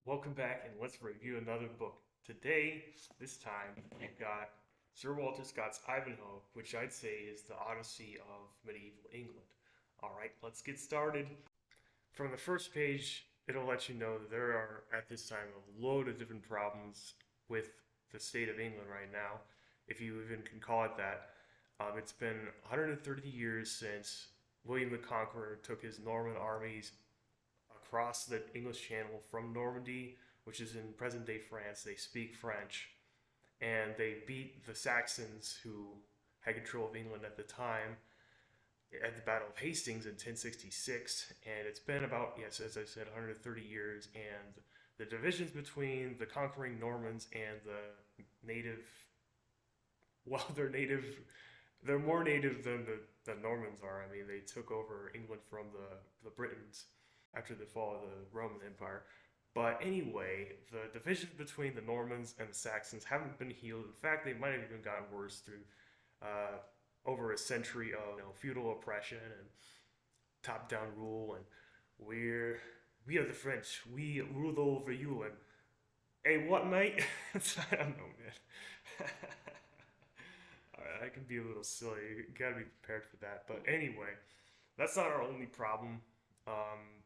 Welcome back, and let's review another book. Today, this time, we've got Sir Walter Scott's Ivanhoe, which I'd say is the Odyssey of medieval England. Alright, let's get started. From the first page, it'll let you know that there are, at this time, a load of different problems with the state of England right now, if you even can call it that. It's been 130 years since William the Conqueror took his Norman armies across the English Channel from Normandy, which is in present day France. They speak French, and they beat the Saxons, who had control of England at the time, at the Battle of Hastings in 1066. And it's been about, yes, as I said, 130 years. And the divisions between the conquering Normans and the native, well, they're more native than the Normans are. I mean, they took over England from the Britons after the fall of the Roman Empire. But anyway, the divisions between the Normans and the Saxons haven't been healed. In fact, they might have even gotten worse through over a century of feudal oppression and top-down rule. And we are the French. We rule over you. And hey, what, mate? I don't know, man. Alright, I can be a little silly. You gotta be prepared for that. But anyway, that's not our only problem. Um,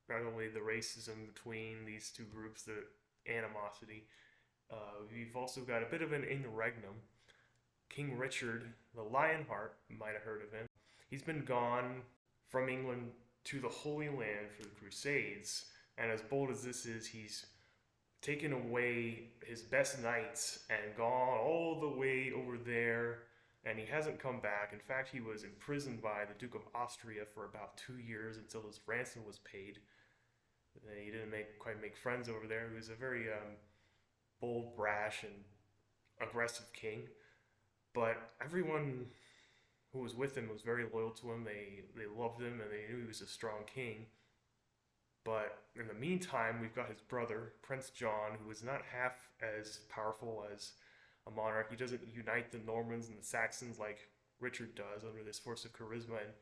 Not only the racism between these two groups, the animosity, we've also got a bit of an interregnum. King Richard, the Lionheart, you might have heard of him. He's been gone from England to the Holy Land for the Crusades, and as bold as this is, he's taken away his best knights and gone all the way over there, and he hasn't come back. In fact, he was imprisoned by the Duke of Austria for about 2 years until his ransom was paid. He didn't quite make friends over there. He was a very bold, brash, and aggressive king. But everyone who was with him was very loyal to him. They loved him, and they knew he was a strong king. But in the meantime, we've got his brother, Prince John, who is not half as powerful as a monarch. He doesn't unite the Normans and the Saxons like Richard does under this force of charisma. And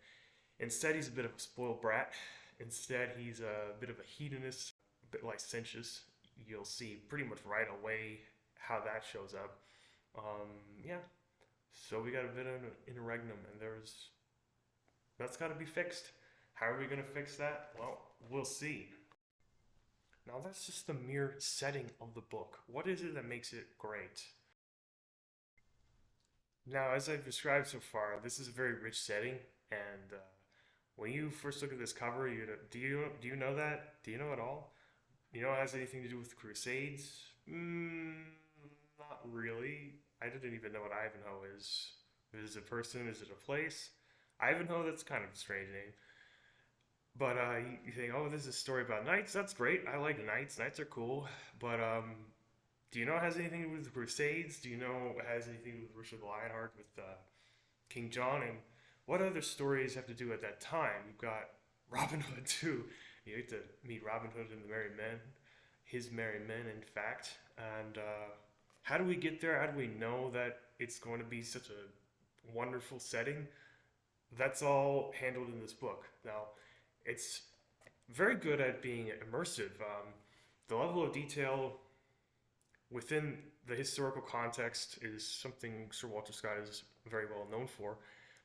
instead, he's a bit of a spoiled brat. Instead, he's a bit of a hedonist, a bit licentious. You'll see pretty much right away how that shows up. Yeah. So we got a bit of an interregnum, and that's got to be fixed. How are we going to fix that? Well, we'll see. Now, that's just the mere setting of the book. What is it that makes it great? Now, as I've described so far, this is a very rich setting, and when you first look at this cover, do you know that? Do you know it all? You know it has anything to do with the Crusades? Not really. I didn't even know what Ivanhoe is. Is it a person? Is it a place? Ivanhoe, that's kind of a strange name. But you think, oh, this is a story about knights. That's great. I like knights. Knights are cool. But do you know it has anything to do with the Crusades? Do you know it has anything to do with Richard Lionheart, with King John? And what other stories have to do at that time? You've got Robin Hood, too. You get to meet Robin Hood and the Merry Men, his Merry Men, in fact. And how do we get there? How do we know that it's going to be such a wonderful setting? That's all handled in this book. Now, it's very good at being immersive. The level of detail within the historical context is something Sir Walter Scott is very well known for,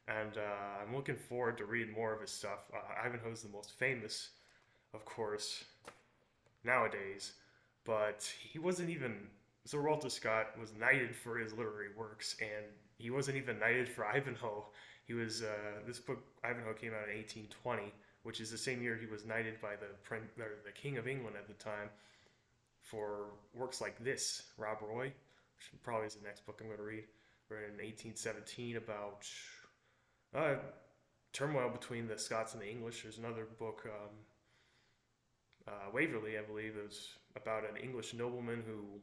and I'm looking forward to reading more of his stuff. Ivanhoe's the most famous, of course, nowadays, but he wasn't even. Sir Walter Scott was knighted for his literary works, and he wasn't even knighted for Ivanhoe. He was this book Ivanhoe came out in 1820, which is the same year he was knighted by the King of England at the time for works like this, Rob Roy, which probably is the next book I'm going to read. Written in 1817 about uh, turmoil between the Scots and the English. There's another book, Waverley, I believe. It was about an English nobleman who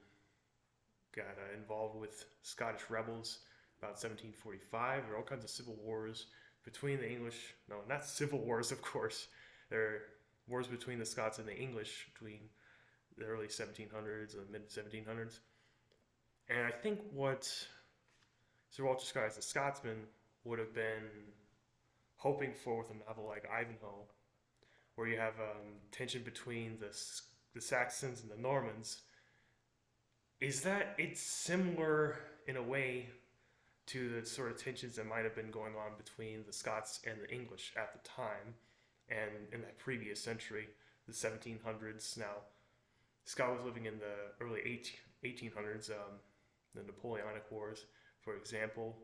got involved with Scottish rebels about 1745. There are all kinds of civil wars between the English. No, not civil wars, of course. There are wars between the Scots and the English between the early 1700s and the mid 1700s. And I think what Sir Walter Scott, as a Scotsman, would have been hoping for with a novel like Ivanhoe, where you have tension between the the Saxons and the Normans is that it's similar in a way to the sort of tensions that might have been going on between the Scots and the English at the time and in that previous century, the 1700s. Now, Scott was living in the early 1800s, the Napoleonic Wars, for example.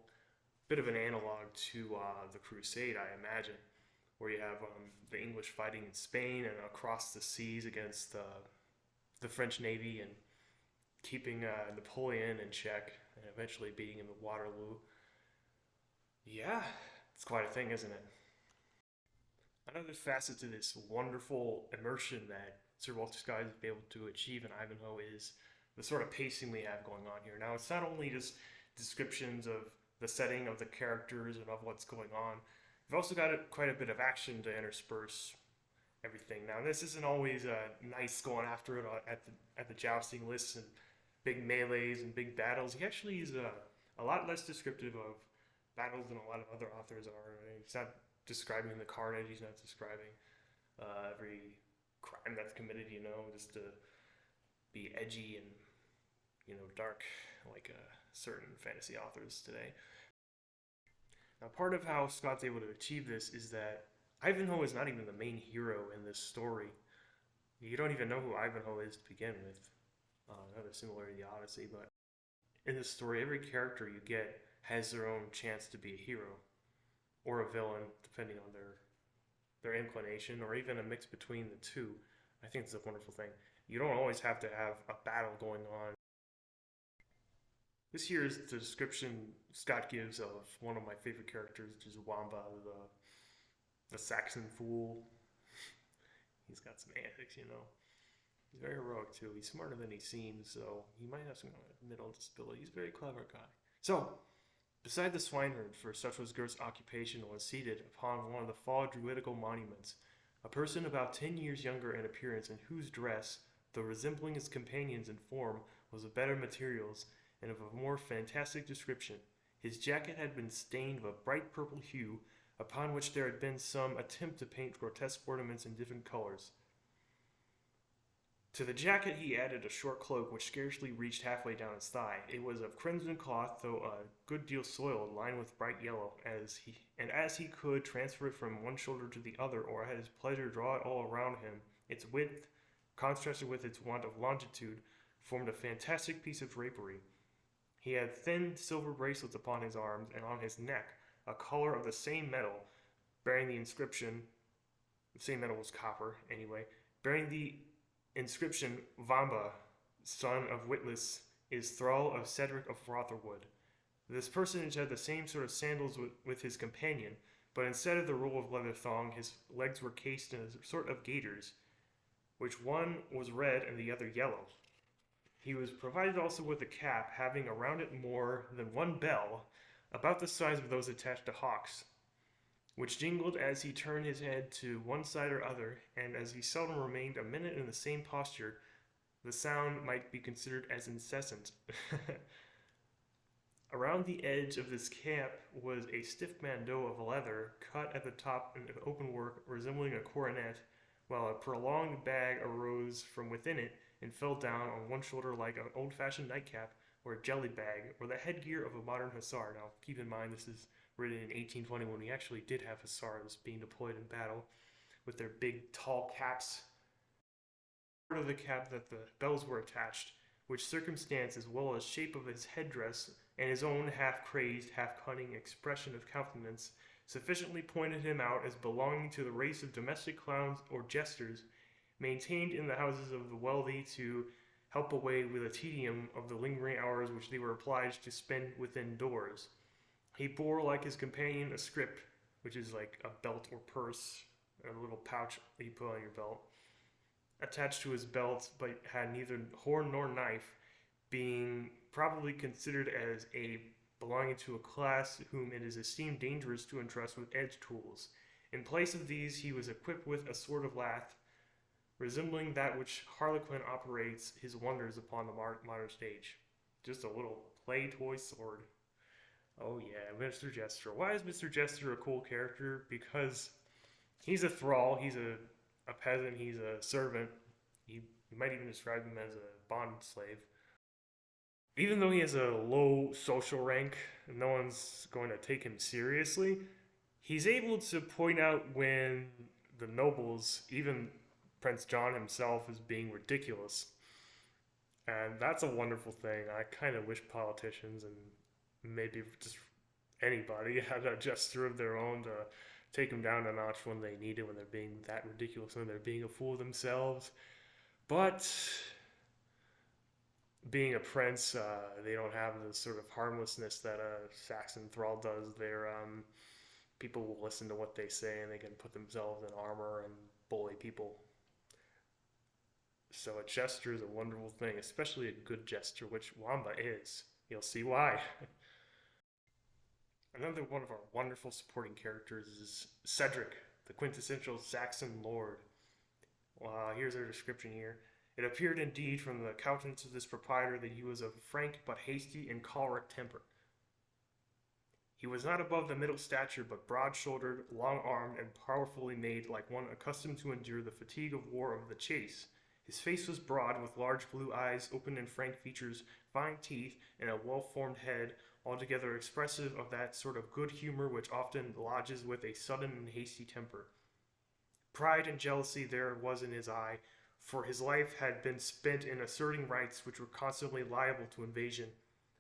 Bit of an analog to the Crusade, I imagine, where you have the English fighting in Spain and across the seas against the French Navy and keeping Napoleon in check and eventually beating him at Waterloo. Yeah, it's quite a thing, isn't it? Another facet to this wonderful immersion that Sir Walter Scott has been able to achieve in Ivanhoe is the sort of pacing we have going on here. Now, it's not only just descriptions of the setting of the characters and of what's going on, we've also got quite a bit of action to intersperse everything. Now, this isn't always nice going after it at the jousting lists and big melees and big battles. He actually is a lot less descriptive of battles than a lot of other authors are. He's not describing the carnage. He's not describing every crime that's committed. Just to be edgy and dark like certain fantasy authors today. Now, part of how Scott's able to achieve this is that Ivanhoe is not even the main hero in this story. You don't even know who Ivanhoe is to begin with. Another similarity to the Odyssey, but in this story, every character you get has their own chance to be a hero or a villain, depending on their inclination, or even a mix between the two. I think it's a wonderful thing. You don't always have to have a battle going on. This here is the description Scott gives of one of my favorite characters, which is Wamba, the Saxon fool. He's got some antics. He's very heroic too. He's smarter than he seems, so he might have some mental disability. He's a very clever guy. So, beside the swineherd, for such was Gert's occupation, was seated upon one of the fall druidical monuments, a person about 10 years younger in appearance, and whose dress, though resembling his companions in form, was of better materials and of a more fantastic description. His jacket had been stained of a bright purple hue, upon which there had been some attempt to paint grotesque ornaments in different colors. To the jacket he added a short cloak which scarcely reached halfway down his thigh. It was of crimson cloth, though a good deal soiled, lined with bright yellow, as he could transfer it from one shoulder to the other, or at his pleasure draw it all around him, its width, contrasted with its want of longitude, formed a fantastic piece of drapery. He had thin silver bracelets upon his arms, and on his neck a collar of the same metal, bearing the inscription, the same metal was copper anyway, bearing the inscription, Wamba, son of Witless, is thrall of Cedric of Rotherwood. This personage had the same sort of sandals with his companion, but instead of the roll of leather thong, his legs were cased in a sort of gaiters, which one was red and the other yellow. He was provided also with a cap, having around it more than one bell, about the size of those attached to hawks, which jingled as he turned his head to one side or other, and as he seldom remained a minute in the same posture, the sound might be considered as incessant. Around the edge of this cap was a stiff bandeau of leather, cut at the top in open work, resembling a coronet, while a prolonged bag arose from within it and fell down on one shoulder like an old-fashioned nightcap or a jelly bag, or the headgear of a modern hussar. Now, keep in mind, this is written in 1820 when we actually did have hussars being deployed in battle with their big, tall caps. Part of the cap that the bells were attached, which circumstance as well as shape of his headdress and his own half-crazed, half-cunning expression of countenance sufficiently pointed him out as belonging to the race of domestic clowns or jesters maintained in the houses of the wealthy to help away with the tedium of the lingering hours which they were obliged to spend within doors. He bore, like his companion, a scrip, which is like a belt or purse, a little pouch that you put on your belt, attached to his belt, but had neither horn nor knife, being probably considered as a belonging to a class whom it is esteemed dangerous to entrust with edge tools. In place of these, he was equipped with a sword of lath, resembling that which Harlequin operates his wonders upon the modern stage. Just a little play toy sword. Oh yeah, Mr. Jester. Why is Mr. Jester a cool character? Because he's a thrall, he's a peasant, he's a servant. You might might even describe him as a bond slave. Even though he has a low social rank, and no one's going to take him seriously, he's able to point out when the nobles, even Prince John himself, is being ridiculous. And that's a wonderful thing. I kind of wish politicians and maybe just anybody had a gesture of their own to take them down a notch when they need it, when they're being that ridiculous, when they're being a fool themselves. But being a prince, they don't have the sort of harmlessness that a Saxon thrall does. People will listen to what they say and they can put themselves in armor and bully people. So a gesture is a wonderful thing, especially a good gesture, which Wamba is. You'll see why. Another one of our wonderful supporting characters is Cedric, the quintessential Saxon lord. Here's our description here. It appeared indeed from the countenance of this proprietor that he was of frank but hasty and choleric temper. He was not above the middle stature, but broad-shouldered, long-armed, and powerfully made, like one accustomed to endure the fatigue of war of the chase. His face was broad, with large blue eyes, open and frank features, fine teeth, and a well-formed head, altogether expressive of that sort of good humor which often lodges with a sudden and hasty temper. Pride and jealousy there was in his eye, for his life had been spent in asserting rights which were constantly liable to invasion,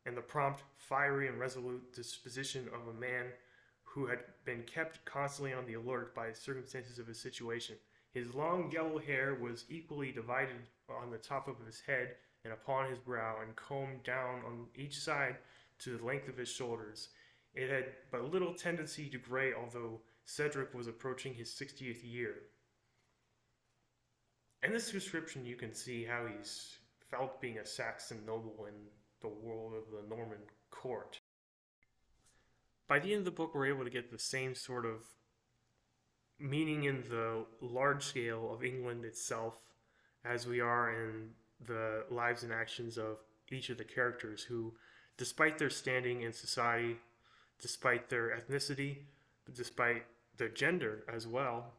and the prompt, fiery, and resolute disposition of a man who had been kept constantly on the alert by the circumstances of his situation. His long yellow hair was equally divided on the top of his head and upon his brow, and combed down on each side to the length of his shoulders. It had but little tendency to gray, although Cedric was approaching his 60th year. In this description, you can see how he's felt being a Saxon noble in the world of the Norman court. By the end of the book, we're able to get the same sort of meaning in the large scale of England itself as we are in the lives and actions of each of the characters who, despite their standing in society, despite their ethnicity, despite their gender as well,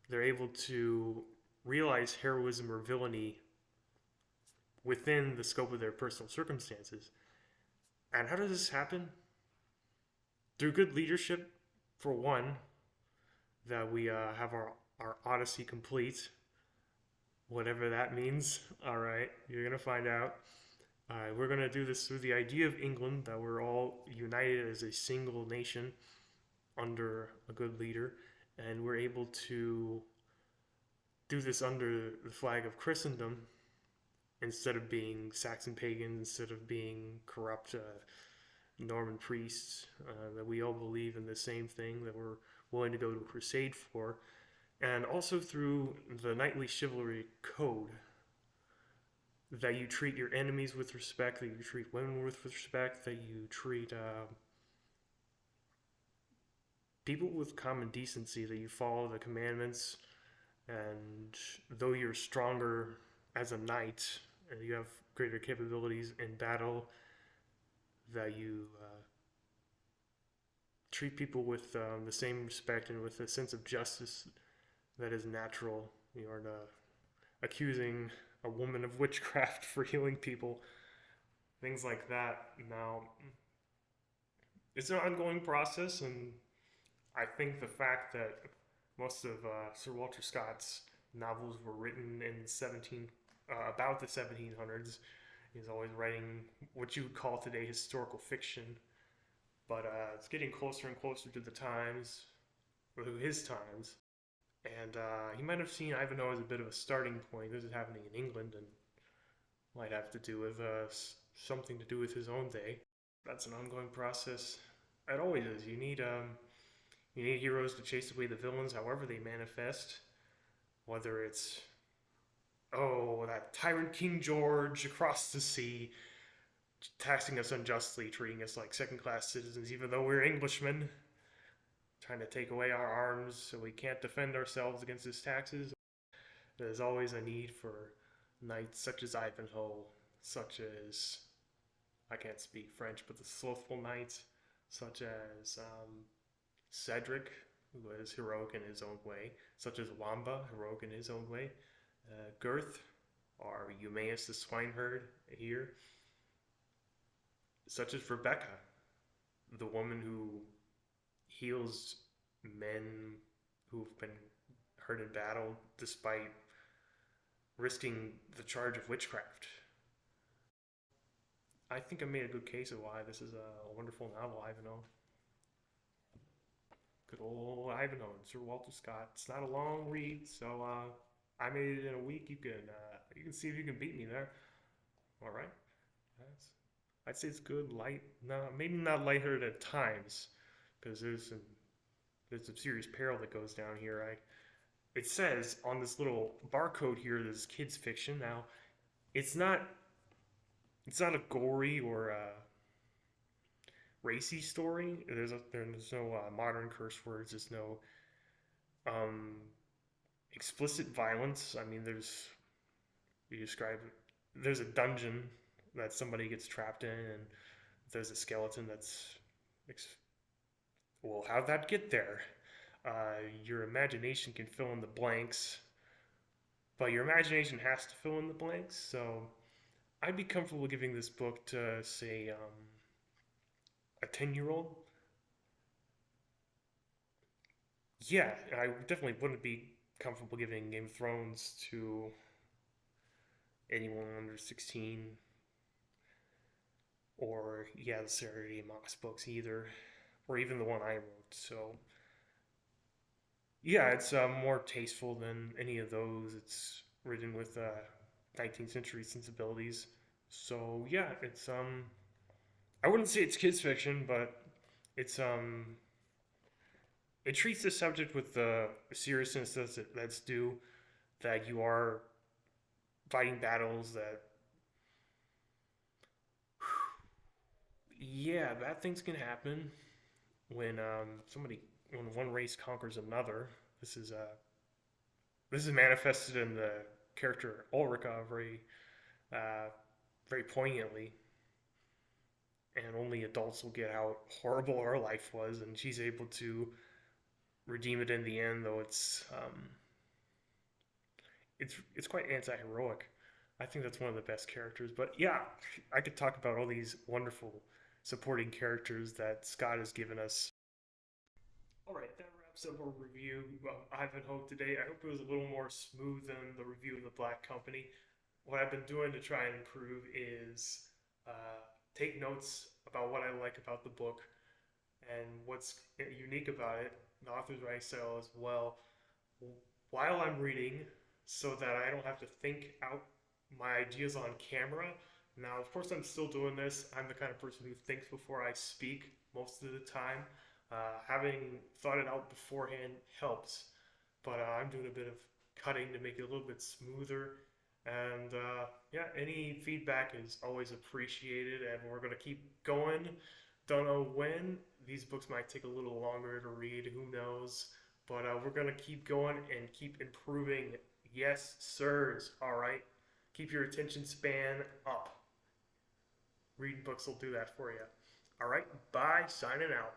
they're able to realize heroism or villainy within the scope of their personal circumstances. And how does this happen? Through good leadership, for one, that we have our Odyssey complete, whatever that means. All right, you're going to find out. We're going to do this through the idea of England, that we're all united as a single nation under a good leader, and we're able to do this under the flag of Christendom instead of being Saxon pagans, instead of being corrupt Norman priests, that we all believe in the same thing, that we're willing to go to a crusade for, and also through the knightly chivalry code, that you treat your enemies with respect, that you treat women with respect, that you treat people with common decency, that you follow the commandments. And though you're stronger as a knight and you have greater capabilities in battle, that you treat people with the same respect and with a sense of justice that is natural. You aren't accusing a woman of witchcraft for healing people, things like that. Now, it's an ongoing process, and I think the fact that most of Sir Walter Scott's novels were written in about the 1700s. He's always writing what you would call today historical fiction, but it's getting closer and closer to the times, or to his times. And he might have seen Ivanhoe as a bit of a starting point. This is happening in England, and might have to do with something to do with his own day. That's an ongoing process. It always is. You need heroes to chase away the villains, however they manifest. Whether it's, that tyrant King George across the sea, taxing us unjustly, treating us like second-class citizens, even though we're Englishmen, trying to take away our arms so we can't defend ourselves against his taxes. There's always a need for knights such as Ivanhoe, such as, I can't speak French, but the slothful knights, such as Cedric, who was heroic in his own way, such as Wamba, heroic in his own way, Gurth, are Eumaeus the swineherd here, such as Rebecca, the woman who heals men who've been hurt in battle despite risking the charge of witchcraft. I think I made a good case of why this is a wonderful novel, Ivanhoe. Good old Ivanhoe and Sir Walter Scott. It's not a long read, so I made it in a week. You can see if you can beat me there. All right. That's, I'd say it's good, light. No, maybe not lighthearted at times, because there's some serious peril that goes down here. It says on this little barcode here, this kids fiction. Now, it's not a gory or racy story. There's no modern curse words. There's no um, explicit violence. I mean, there's a dungeon that somebody gets trapped in, and there's a skeleton well, how'd that get there? Your imagination can fill in the blanks, but your imagination has to fill in the blanks. So I'd be comfortable giving this book to, say, a 10-year-old. Yeah, I definitely wouldn't be comfortable giving Game of Thrones to anyone under 16, or, yeah, the Sarah J. Maas books either, or even the one I wrote. So, yeah, it's more tasteful than any of those. It's written with 19th century sensibilities. So, yeah, I wouldn't say it's kids fiction, but it's it treats the subject with the seriousness that's due. That you are fighting battles that, yeah, bad things can happen when when one race conquers another. This is uh this is manifested in the character Ulrika uh, very poignantly, and only adults will get how horrible her life was, and she's able to redeem it in the end. Though it's quite anti-heroic. I think that's one of the best characters. But yeah, I could talk about all these wonderful supporting characters that Scott has given us. All right, that wraps up our review of Ivanhoe today. I hope it was a little more smooth than the review of the Black Company. What I've been doing to try and improve is take notes about what I like about the book and what's unique about it. The author's writing style as well, while I'm reading, so that I don't have to think out my ideas on camera. Now, of course, I'm still doing this. I'm the kind of person who thinks before I speak most of the time. Having thought it out beforehand helps, but I'm doing a bit of cutting to make it a little bit smoother. And yeah, any feedback is always appreciated, and we're going to keep going. Don't know when. These books might take a little longer to read, who knows? But we're going to keep going and keep improving. Yes, sirs. All right. Keep your attention span up. Reading books will do that for you. All right. Bye. Signing out.